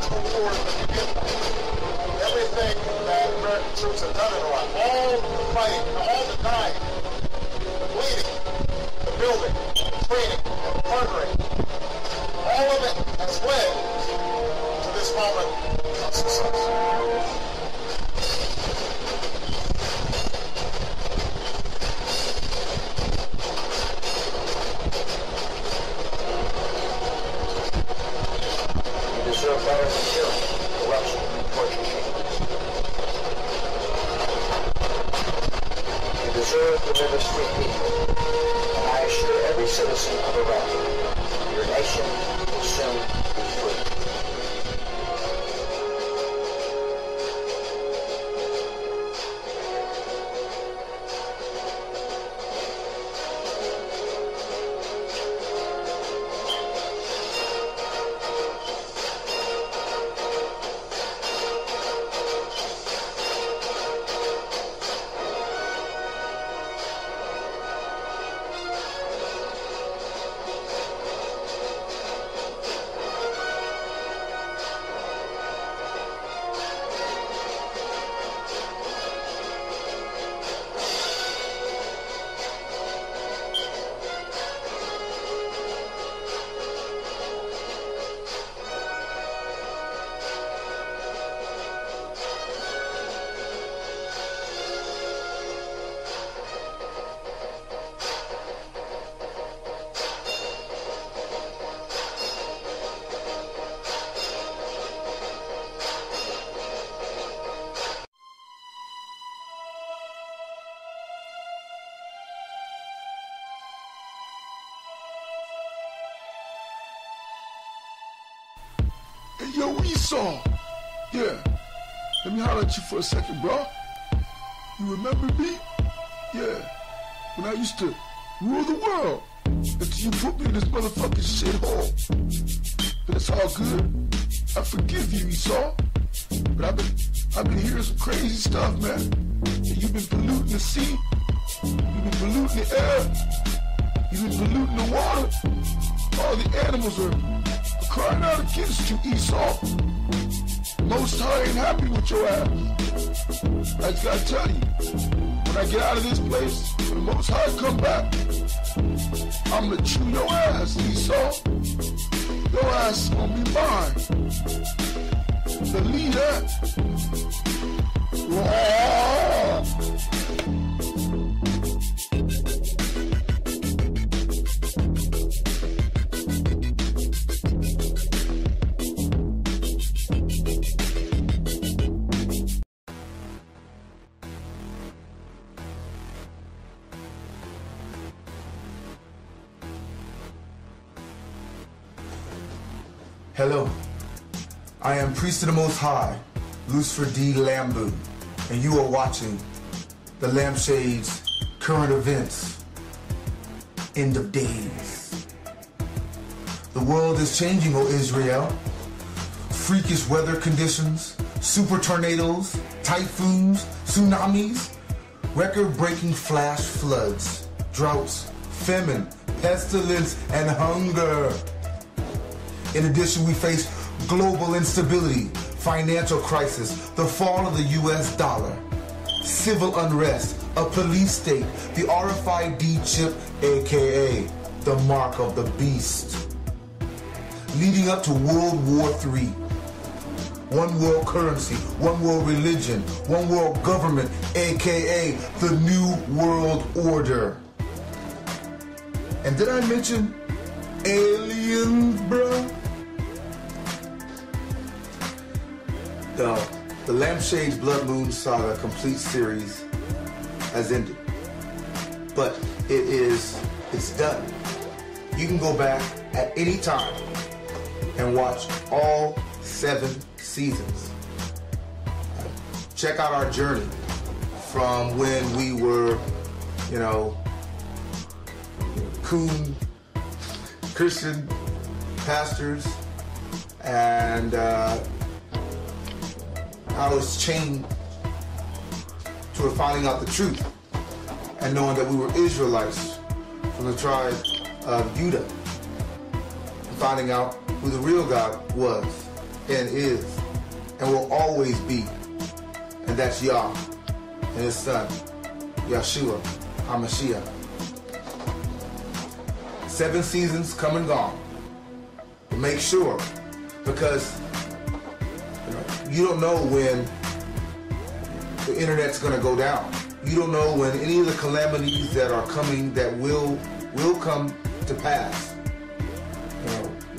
spiritual wars that begin everything that American troops have done in Iraq, all the fighting, all the dying, the bleeding, the building, the training, the partnering, all of it has led to this moment of success. Better than tyranny, corruption, and torture chambers. You deserve to live as free people, and I assure every citizen of Iraq, your nation will soon be free. Yo, Esau! Yeah, let me holler at you for a second, bro. You remember me? Yeah, when I used to rule the world until you put me in this motherfucking shithole. But it's all good. I forgive you, Esau. But I've been hearing some crazy stuff, man. And you've been polluting the sea. You've been polluting the air. You've been polluting the water. All the animals are crying out against you, Esau. Most High ain't happy with your ass. I just gotta tell you, when I get out of this place, when the Most High come back, I'm gonna chew your ass, Esau. Your ass is gonna be mine. Believe that. Hello, I am Priest of the Most High, Lucifer D. Lambew, and you are watching the Lampshade's current events, end of days. The world is changing, O Israel. Freakish weather conditions, super tornadoes, typhoons, tsunamis, record-breaking flash floods, droughts, famine, pestilence, and hunger. In addition, we face global instability, financial crisis, the fall of the US dollar, civil unrest, a police state, the RFID chip, aka the mark of the beast, leading up to World War III. One world currency, one world religion, one world government, aka the New World Order. And did I mention aliens, bro? The Lampshade's Blood Moon Saga complete series has ended. But it's done. You can go back at any time and watch all 7 seasons. Check out our journey from when we were, coon Christian pastors, and how it's changed to finding out the truth and knowing that we were Israelites from the tribe of Judah, and finding out who the real God was, and is and will always be. And that's Yah and his son, Yeshua HaMashiach. 7 seasons come and gone. But make sure, because you don't know when the internet's going to go down. You don't know when any of the calamities that are coming that will come to pass.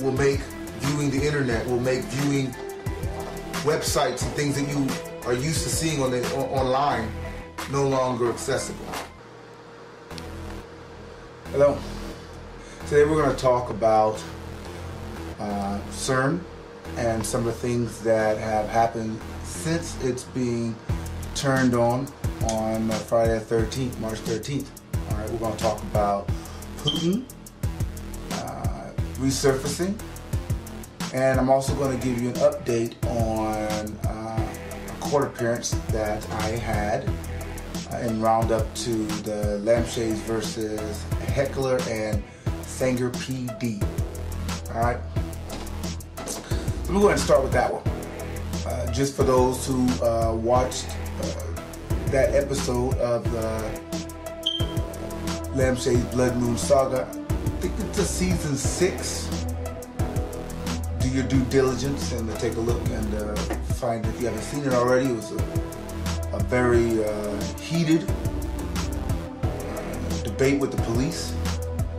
Will make viewing the internet, will make viewing websites and things that you are used to seeing online no longer accessible. Hello. Today we're going to talk about C.E.R.N and some of the things that have happened since it's being turned on Friday the 13th, March 13th. All right, we're going to talk about Putin resurfacing, and I'm also going to give you an update on a court appearance that I had in roundup to the Lampshades versus Heckler and Sanger PD. All right, let me go ahead and start with that one. Just for those who watched that episode of the Lampshades Blood Moon Saga, I think it's season 6. Do your due diligence and take a look and find, if you haven't seen it already, it was a very heated debate with the police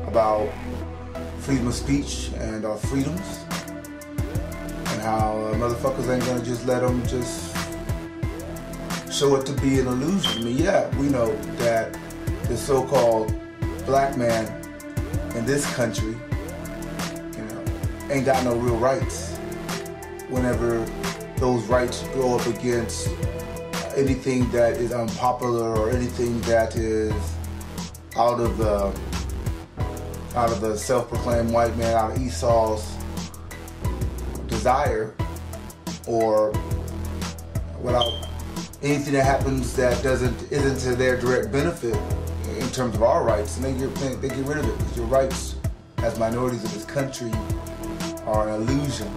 about freedom of speech and our freedoms, and how motherfuckers ain't gonna just let them just show it to be an illusion. I mean, yeah, we know that the so-called black man in this country, ain't got no real rights whenever those rights go up against anything that is unpopular or anything that is out of the self-proclaimed white man, out of Esau's desire, or without anything that happens that isn't to their direct benefit in terms of our rights, and they get rid of it, because your rights as minorities of this country are an illusion.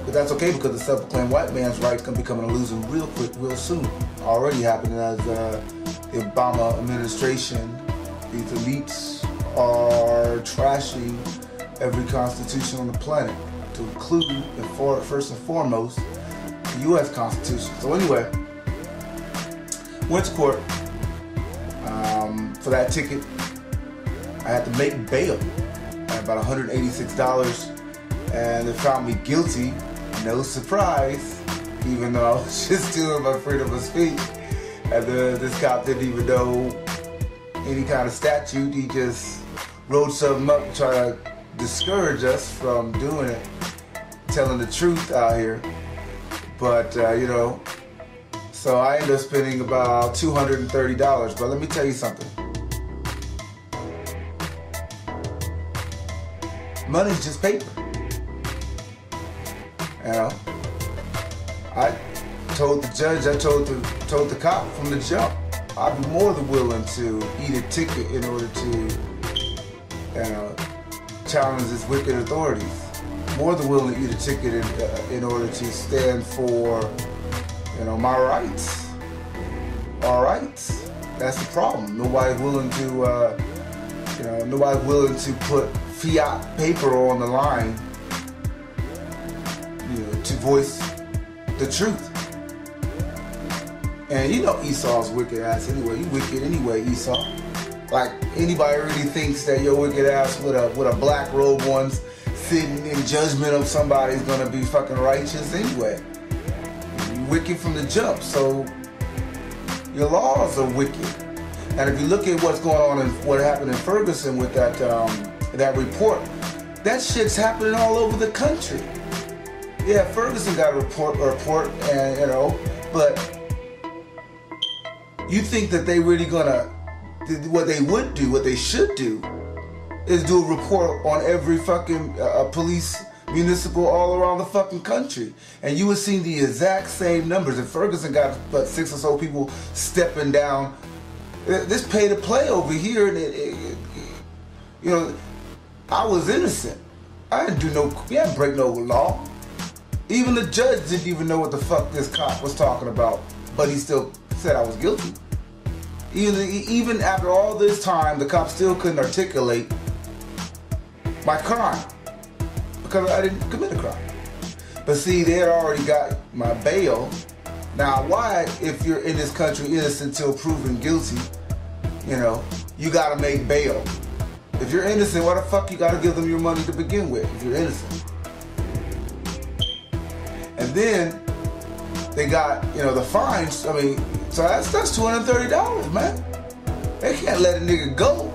But that's okay, because the self-proclaimed white man's rights can become an illusion real quick, real soon. Already happening as the Obama administration, these elites are trashing every constitution on the planet, to include, first and foremost, the U.S. Constitution. So anyway, went to court for that ticket. I had to make bail at about $186, and they found me guilty. No surprise, even though I was just doing my freedom of speech. And this cop didn't even know any kind of statute. He just wrote something up to try to discourage us from doing it, telling the truth out here. But so I ended up spending about $230. But let me tell you something. Money's just paper. I told the judge, I told the cop from the jump, I'd be more than willing to eat a ticket in order to challenge these wicked authorities. More than willing to eat a ticket in order to stand for my rights. Our rights. That's the problem. Nobody's willing to put fiat paper on the line, to voice the truth. And Esau's wicked ass anyway. You wicked anyway, Esau. Like, anybody really thinks that your wicked ass with a black robe on, sitting in judgment of somebody is gonna be fucking righteous anyway. You wicked from the jump, so your laws are wicked. And if you look at what's going on and what happened in Ferguson with that report, that shit's happening all over the country. Yeah, Ferguson got a report, and but you think that they really gonna, what they should do, is do a report on every fucking police municipal all around the fucking country, and you would see the exact same numbers. And Ferguson got but 6 or so people stepping down. This pay to play over here, and I was innocent. I didn't break no law. Even the judge didn't even know what the fuck this cop was talking about, but he still said I was guilty. Even after all this time, the cop still couldn't articulate my crime because I didn't commit a crime. But see, they had already got my bail. Now, why, if you're in this country innocent till proven guilty, you gotta make bail. If you're innocent, why the fuck you gotta give them your money to begin with if you're innocent? And then they got, the fines. I mean, so that's $230, man. They can't let a nigga go.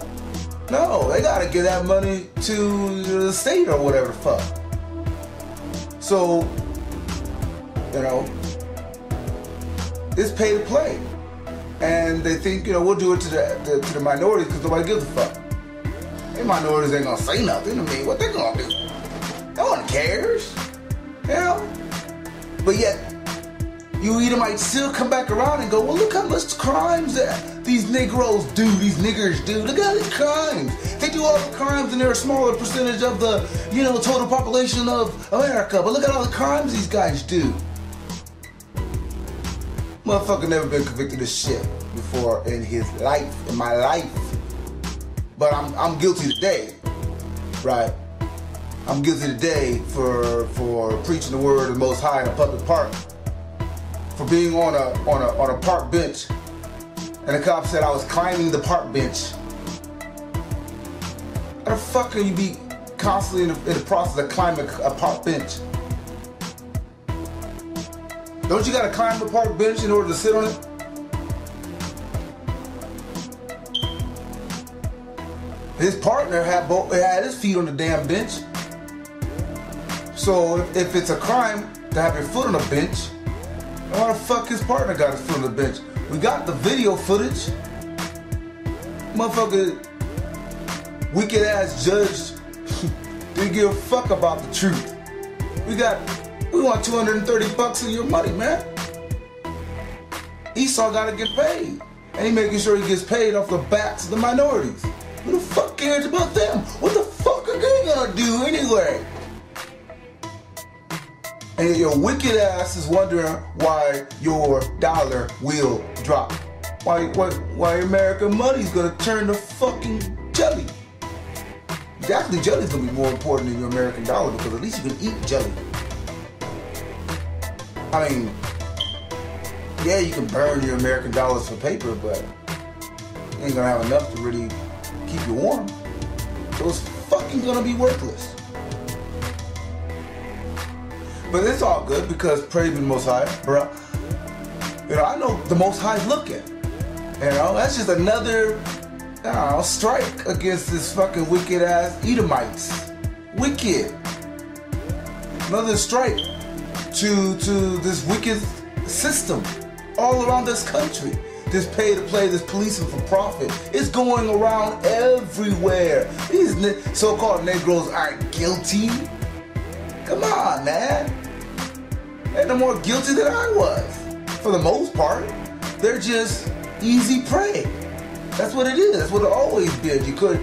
No, they gotta give that money to the state or whatever the fuck. So, it's pay to play. And they think, we'll do it to the minorities because nobody gives a fuck. They minorities ain't gonna say nothing to me. What they gonna do? No one cares. But yet, you might still come back around and go, well, look how much crimes that these Negroes do, these niggers do. Look at all these crimes. They do all the crimes and they're a smaller percentage of the, total population of America. But look at all the crimes these guys do. Motherfucker never been convicted of shit before in my life. But I'm guilty today, right? I'm guilty today for preaching the word of the Most High in a public park, for being on a park bench, and the cop said I was climbing the park bench. How the fuck can you be constantly in the process of climbing a park bench? Don't you gotta climb the park bench in order to sit on it? His partner had his feet on the damn bench. So if it's a crime to have your foot on a bench, why the fuck his partner got his foot on the bench? We got the video footage. Motherfucker, wicked ass judge didn't give a fuck about the truth. We want $230 of your money, man. Esau gotta get paid. And he making sure he gets paid off the backs of the minorities. Who the fuck cares about them? What the fuck are they gonna do anyway? And your wicked ass is wondering why your dollar will drop. Why American money's gonna turn to fucking jelly. Exactly, jelly's gonna be more important than your American dollar because at least you can eat jelly. I mean, yeah, you can burn your American dollars for paper, but you ain't gonna have enough to really keep you warm. So it's fucking gonna be worthless. But it's all good because praise be the Most High, bruh. I know the Most High's looking. That's just another, strike against this fucking wicked ass Edomites. Wicked. Another strike to this wicked system all around this country. This pay to play, this policing for profit. It's going around everywhere. These so-called Negroes aren't guilty. Come on, man. They're no more guilty than I was. For the most part, they're just easy prey. That's what it is. That's what it always been. You could,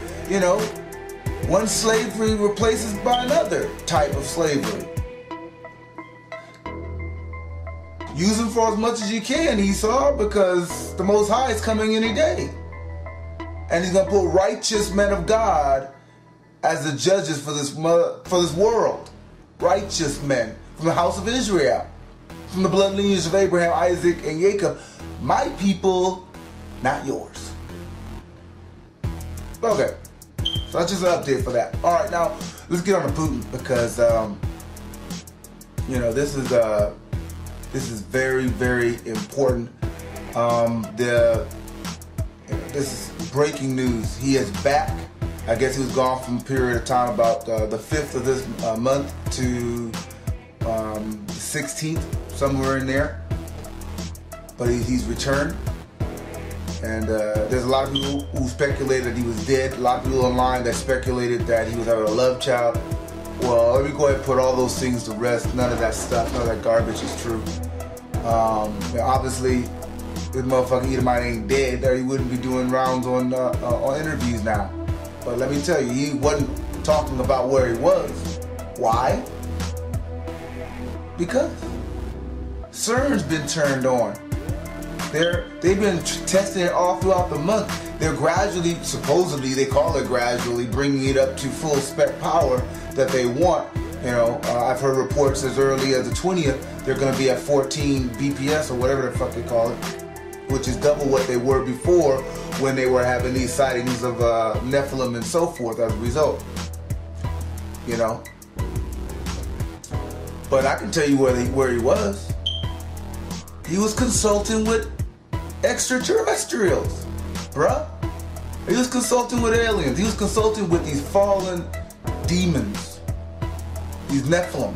one slavery replaces by another type of slavery. Use them for as much as you can, Esau, because the Most High is coming any day. And he's going to put righteous men of God as the judges for this world. Righteous men from the house of Israel, from the blood lineage of Abraham, Isaac, and Jacob. My people, not yours. Okay, so that's just an update for that. All right, now let's get on to Putin because this is very, very important. This is breaking news. He is back. I guess he was gone from a period of time about the 5th of this month to the 16th, somewhere in there. But he's returned. And there's a lot of people who speculated that he was dead. A lot of people online that speculated that he was having a love child. Well, let me go ahead and put all those things to rest. None of that stuff, none of that garbage is true. Obviously, this motherfucking Edomite ain't dead, or he wouldn't be doing rounds on interviews now. But let me tell you, he wasn't talking about where he was. Why? Because C.E.R.N's been turned on. They've been testing it all throughout the month. They're gradually, supposedly, they call it gradually, bringing it up to full spec power that they want. You know, I've heard reports as early as the 20th, they're going to be at 14 BPS or whatever the fuck they call it, which is double what they were before when they were having these sightings of Nephilim and so forth as a result. You know? But I can tell you where he was. He was consulting with extraterrestrials, bruh. He was consulting with aliens. He was consulting with these fallen demons, these Nephilim.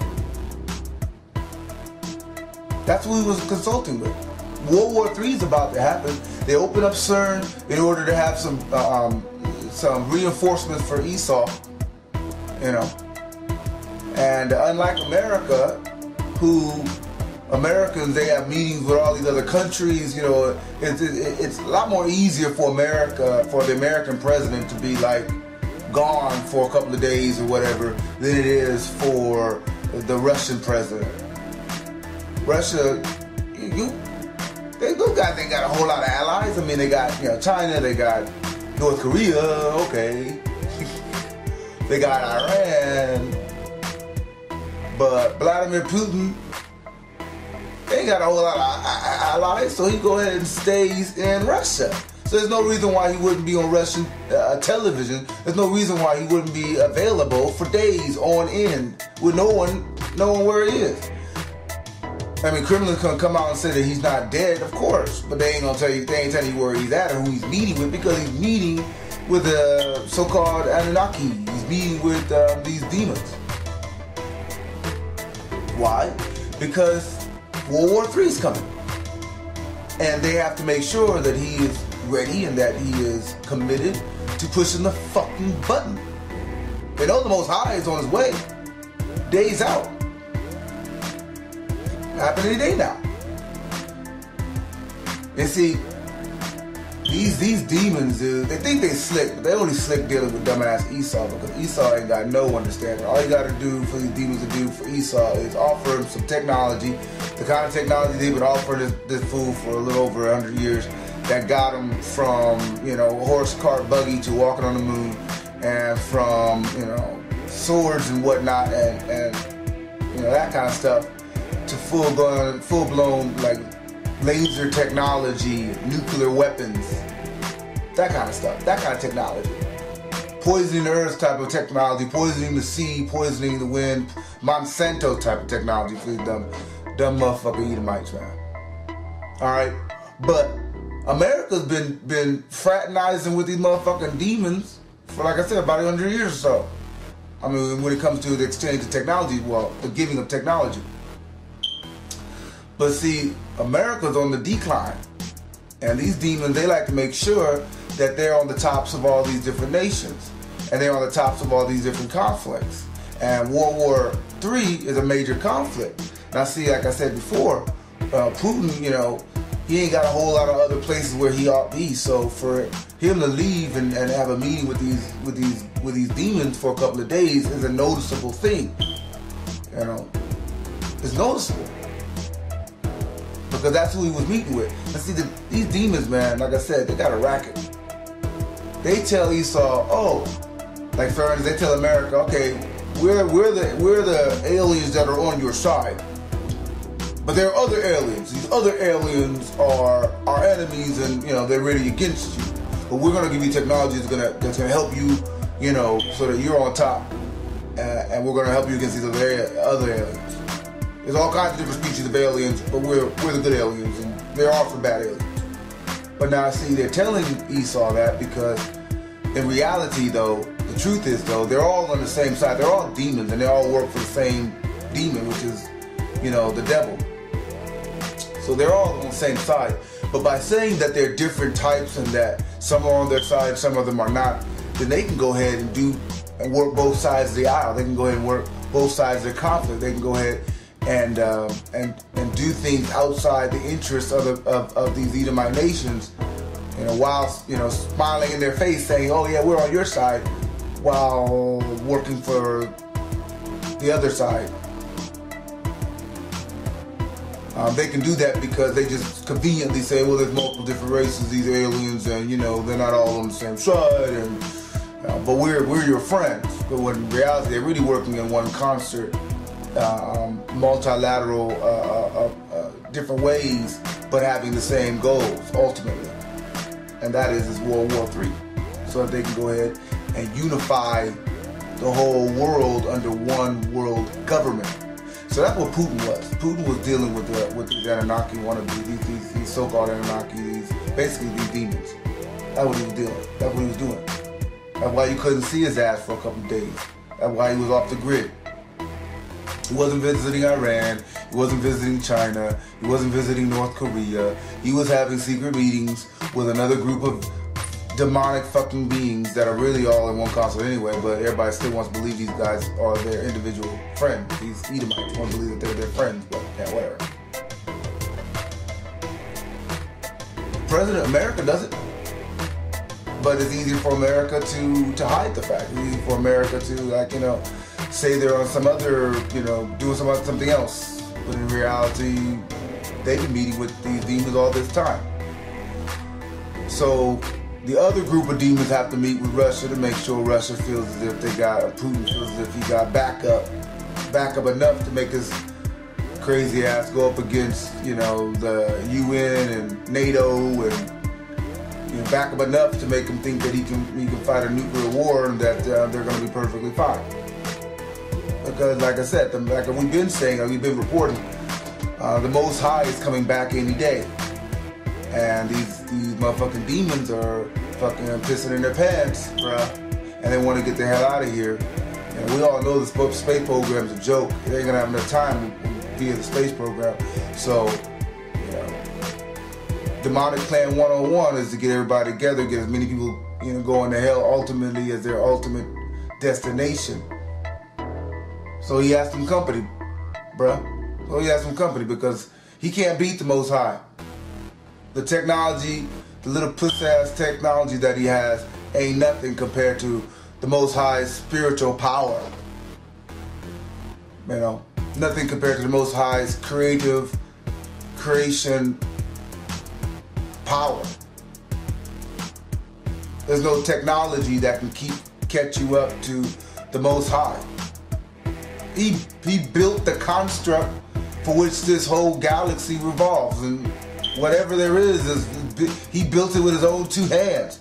That's who he was consulting with. World War III is about to happen. They open up C.E.R.N in order to have some reinforcements for Esau, you know. And unlike America, Americans, they have meetings with all these other countries, you know. It's a lot more easier for America, for the American president to be like gone for a couple of days or whatever than it is for the Russian president. Russia, those guys ain't got a whole lot of allies. I mean, they got, you know, China, they got North Korea, okay. They got Iran. But Vladimir Putin, they ain't got a whole lot of allies, so he go ahead and stays in Russia. So there's no reason why he wouldn't be on Russian television. There's no reason why he wouldn't be available for days on end with no one knowing where he is. I mean, criminals can come out and say that he's not dead, of course, but they ain't gonna tell you. They ain't telling you where he's at or who he's meeting with, because he's meeting with the so-called Anunnaki. He's meeting with these demons. Why? Because World War III is coming, and they have to make sure that he is ready and that he is committed to pushing the fucking button. They know the Most High is on his way. Days out. Happening any day now. And see, these demons, dude, they think they slick, but they only slick dealing with dumbass Esau, because Esau ain't got no understanding. All you got to do for these demons to do for Esau is offer him some technology, the kind of technology they've been offering this fool for a little over 100 years, that got him from, you know, horse, cart, buggy to walking on the moon, and from, you know, swords and whatnot, and you know, that kind of stuff, to full-blown, like, laser technology, nuclear weapons, that kind of stuff, that kind of technology. Poisoning the earth type of technology, poisoning the sea, poisoning the wind, Monsanto type of technology for these dumb motherfucking Edomites, man. Alright? But America's been fraternizing with these motherfucking demons for, like I said, about 100 years or so. I mean, when it comes to the exchange of technology, well, the giving of technology. But see, America's on the decline. And these demons, they like to make sure that they're on the tops of all these different nations. And they're on the tops of all these different conflicts. And World War III is a major conflict. Now see, like I said before, Putin, you know, he ain't got a whole lot of other places where he ought to be. So for him to leave and have a meeting with these demons for a couple of days is a noticeable thing. You know, it's noticeable. Because that's who he was meeting with. And see, these demons, man, like I said, they got a racket. They tell Esau, oh, like for instance, they tell America, okay, we're the aliens that are on your side. But there are other aliens. These other aliens are our enemies, and you know they're really against you. But we're gonna give you technology that's gonna help you, you know, so that you're on top, and we're gonna help you against these other aliens. There's all kinds of different species of aliens, but we're the good aliens, and there are some bad aliens. But now, see, they're telling Esau that because, in reality, though, the truth is, though, they're all on the same side. They're all demons, and they all work for the same demon, which is, you know, the devil. So they're all on the same side. But by saying that they're different types and that some are on their side, some of them are not, then they can go ahead and work both sides of the aisle. They can go ahead and work both sides of the conflict. They can go ahead and do things outside the interests of these Edomite nations, you know, while, you know, smiling in their face saying, oh yeah, we're on your side, while working for the other side. They can do that because they just conveniently say, well, there's multiple different races, these aliens, and you know, they're not all on the same side, and but we're your friends. But when in reality, they're really working in one concert, multilateral, different ways, but having the same goals ultimately, and that is World War III, so that they can go ahead and unify the whole world under one world government. So that's what Putin was. Putin was dealing with these Anunnaki wannabes, these so-called Anunnaki, basically these demons. That's what he was dealing. That's what he was doing. That's why you couldn't see his ass for a couple of days. That's why he was off the grid. He wasn't visiting Iran. He wasn't visiting China. He wasn't visiting North Korea. He was having secret meetings with another group of demonic fucking beings that are really all in one concert anyway, but everybody still wants to believe these guys are their individual friends. These Edomites want to believe that they're their friends, but yeah, whatever. President America does it, but it's easier for America to hide the fact. It's easier for America to, like, you know, say they're on some other, you know, doing something else, but in reality, they've been meeting with these demons all this time. So the other group of demons have to meet with Russia to make sure Russia feels as if they got, or Putin feels as if he got backup enough to make his crazy ass go up against, you know, the UN and NATO, and you know, backup enough to make him think that he can fight a nuclear war and that they're going to be perfectly fine. Because, like I said, like we've been saying, like we've been reporting, the Most High is coming back any day. And these motherfucking demons are fucking pissing in their pants, bruh. And they want to get the hell out of here. And we all know the space program's a joke. They ain't gonna have enough time via the space program. So, you know, Demonic Plan 101 is to get everybody together, get as many people, you know, going to hell ultimately as their ultimate destination. So he has some company, bruh. So he has some company because he can't beat the Most High. The technology, the little puss-ass technology that he has ain't nothing compared to the Most High's spiritual power. You know, nothing compared to the Most High's creation power. There's no technology that can catch you up to the Most High. He built the construct for which this whole galaxy revolves, and whatever there is he built it with his own two hands.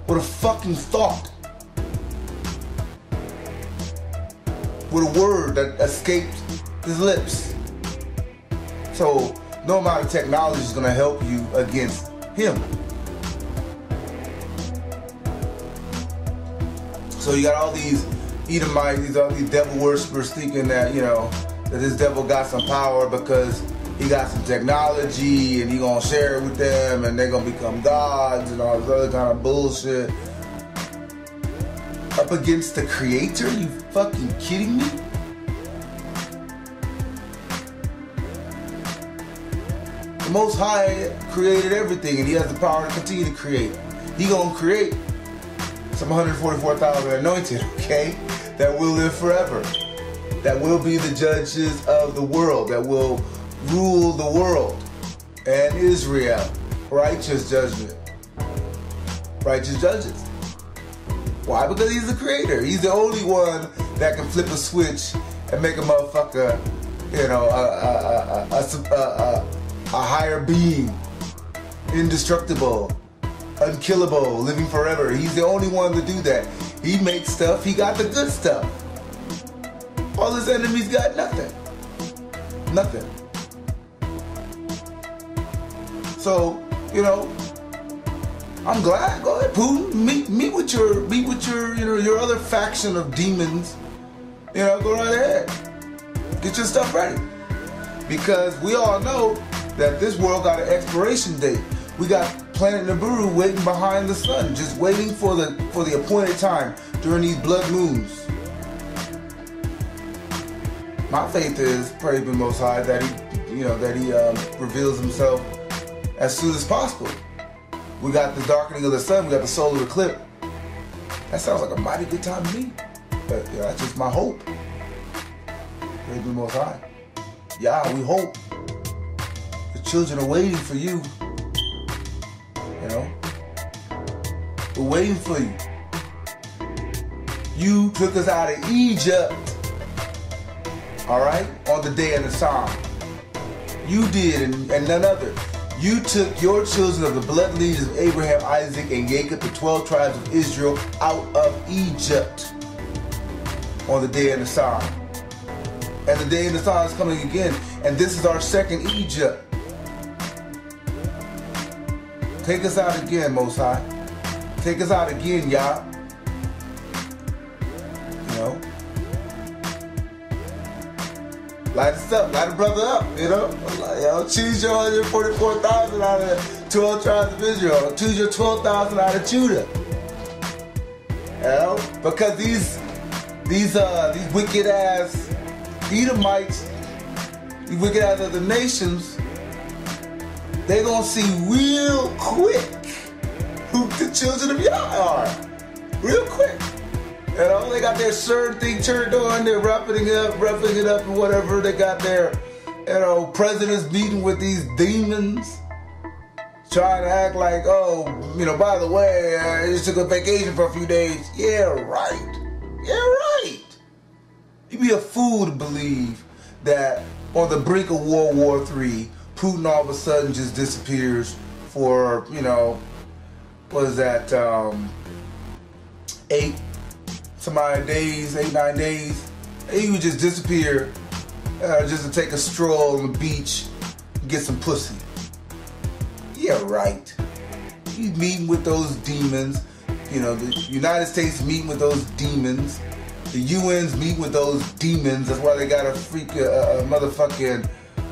With a fucking thought. With a word that escaped his lips. So no amount of technology is going to help you against him. So you got all these Edomites, all these devil worshippers thinking that, you know, that this devil got some power because he got some technology and he gonna share it with them and they're gonna become gods and all this other kind of bullshit. Up against the Creator? You fucking kidding me? The Most High created everything and he has the power to continue to create. He gonna create some 144,000 anointed, okay? That will live forever. That will be the judges of the world. That will rule the world and Israel. Righteous judgment. Righteous judges. Why? Because he's the creator. He's the only one that can flip a switch and make a motherfucker, you know, a higher being, indestructible, unkillable, living forever. He's the only one to do that. He makes stuff. He got the good stuff. All his enemies got nothing. Nothing. So, you know, I'm glad. Go ahead, Putin. Meet with your, you know, your other faction of demons. You know, go right ahead. Get your stuff ready. Because we all know that this world got an expiration date. We got planet Nibiru waiting behind the sun, just waiting for the appointed time during these blood moons. My faith is, praise the Most High, that he reveals himself as soon as possible. We got the darkening of the sun, we got the solar eclipse. That sounds like a mighty good time to me. But that's just my hope. Praise the Most High. Yeah, we hope. The children are waiting for you. You know? We're waiting for you. You took us out of Egypt. Alright? On the day of the Psalm. You did, and none other. You took your children of the blood lineage of Abraham, Isaac, and Jacob, the 12 tribes of Israel, out of Egypt. On the day of the Psalm. And the day of the Psalm is coming again. And this is our second Egypt. Take us out again, Most High. Take us out again, y'all. You know? Light us up, light a brother up, you know? Like, choose your 144,000 out of the 12 tribes of Israel. Choose your 12,000 out of Judah. You know? Because these wicked ass Edomites, these wicked ass other nations, they gonna see real quick who the children of Yah are. Real quick. You know, they got their C.E.R.N thing turned on, they're roughing it up and whatever. They got their, you know, presidents meeting with these demons, trying to act like, oh, you know, by the way, I just took a vacation for a few days. Yeah, right. Yeah, right. You'd be a fool to believe that on the brink of World War III, Putin all of a sudden just disappears for, you know, what is that, 8, 9 days. He would just disappear just to take a stroll on the beach and get some pussy. Yeah, right. He's meeting with those demons. You know, the United States meeting with those demons. The UN's meeting with those demons. That's why they got a motherfucking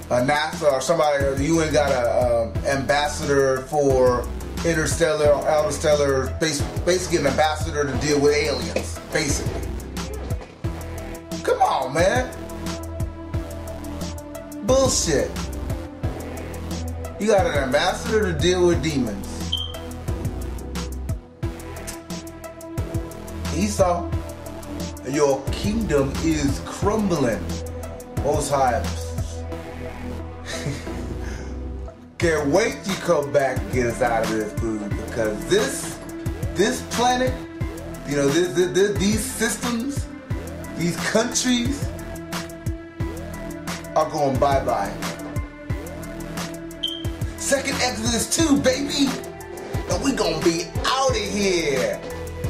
NASA or somebody. The UN got a ambassador for interstellar or outer stellar, basically an ambassador to deal with aliens, basically. Come on, man. Bullshit. You got an ambassador to deal with demons. Esau, your kingdom is crumbling. Most High. Can't wait to come back and get us out of this food, because this planet, you know, these systems, these countries are going bye-bye. Second Exodus 2, baby, and we gonna be out of here.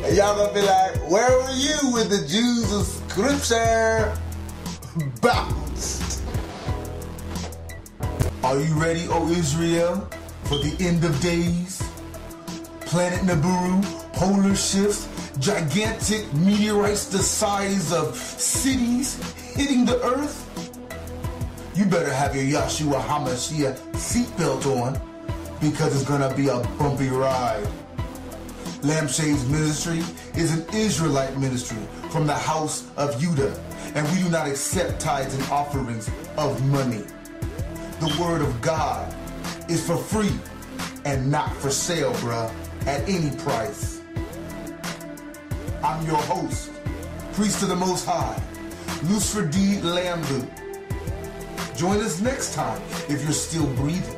And y'all gonna be like, where were you with the Jews of Scripture? Bounced. Are you ready, O Israel, for the end of days? Planet Nibiru, polar shifts, gigantic meteorites the size of cities hitting the earth? You better have your Yahshua HaMashiach seatbelt on, because it's gonna be a bumpy ride. Lampshades Ministry is an Israelite ministry from the house of Judah, and we do not accept tithes and offerings of money. The word of God is for free and not for sale, bruh, at any price. I'm your host, Priest of the Most High, Lucifer D. Lambew. Join us next time if you're still breathing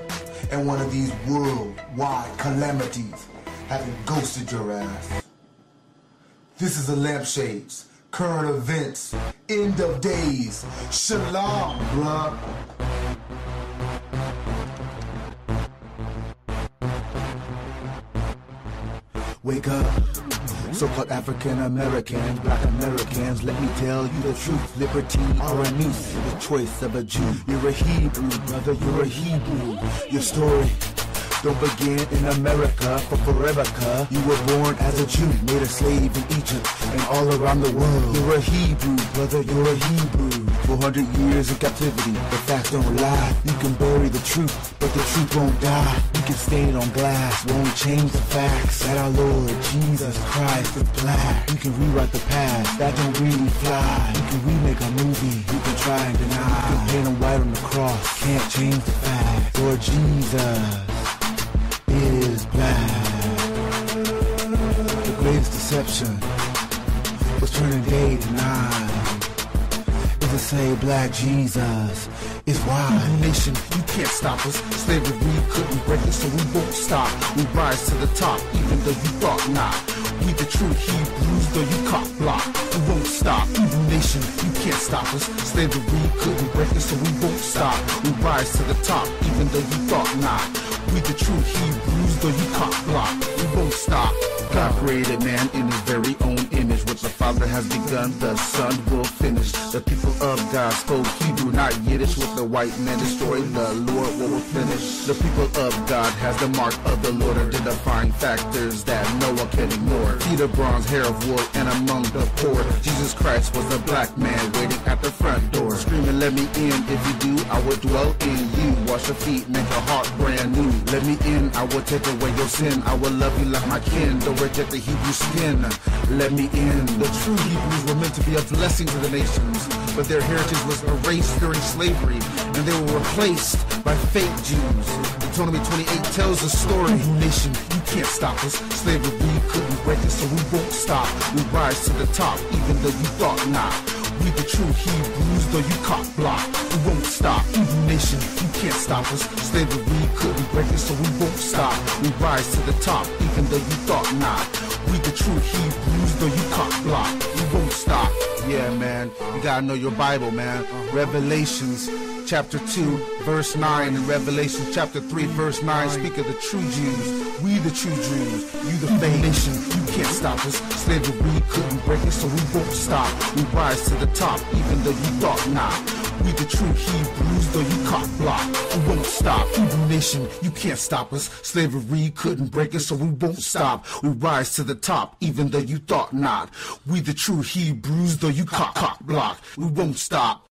and one of these worldwide calamities haven't ghosted your ass. This is the Lampshades, current events, end of days. Shalom, bruh. Wake up, so-called African Americans, Black Americans, let me tell you the truth. Liberty or a noose, the choice of a Jew. You're a Hebrew, brother, you're a Hebrew. Your story don't begin in America, for forever, you were born as a Jew, made a slave in Egypt and all around the world. You're a Hebrew, brother, you're a Hebrew. 400 years in captivity, the facts don't lie. You can bury the truth, but the truth won't die. You can stain it on glass, won't change the facts. That our Lord Jesus Christ is black. You can rewrite the past, that don't really fly. You can remake a movie, you can try and deny. You can paint him white on the cross, can't change the facts. Lord Jesus is black. The greatest deception was turning day to night. It's a say Black Jesus is why. Nation, you can't stop us. Slavery couldn't break us, so we won't stop. We rise to the top, even though you thought not. We the true Hebrews, though you cock block. We won't stop. Nation, you can't stop us. Slavery couldn't break us, so we won't stop. We rise to the top, even though you thought not. We the true Hebrews, though you cock block. We won't stop. God created man in his very own image. What the Father has begun, the Son will finish. The people of God spoke Hebrew, not Yiddish. What the white man destroyed, the Lord will finish. The people of God has the mark of the Lord, identifying factors that no one can ignore. Feet of bronze, hair of wool, and among the poor, Jesus Christ was a black man waiting at the front door, screaming, let me in. If you do, I will dwell in you. Wash your feet, make your heart brand new. Let me in, I will take away your sin. I will love you like my kin. Don't reject the Hebrew skin. Let me in. The true Hebrews were meant to be a blessing to the nations, but their heritage was erased during slavery, and they were replaced by fake Jews. Deuteronomy 28 tells the story. Nation, you can't stop us. Slavery couldn't break us, so we won't stop. We rise to the top, even though you thought not. We the true Hebrews, though you cock block. We won't stop. Nation, you can't stop us. Slavery couldn't break us, so we won't stop. We rise to the top, even though you thought not. We the true Hebrews, though you cock block. We won't stop. Yeah, man, you gotta know your Bible, man. Revelations chapter 2, verse 9, and Revelation chapter 3, verse 9 speak of the true Jews. We the true Jews, you the fake nation. You can't stop us. Slavery couldn't break us, so we won't stop. We rise to the top, even though you thought not. We the true Hebrews, though you cock block. We won't stop. Nation, you can't stop us. Slavery couldn't break us, so we won't stop. We rise to the top, even though you thought not. We the true Hebrews, though you cock block. We won't stop.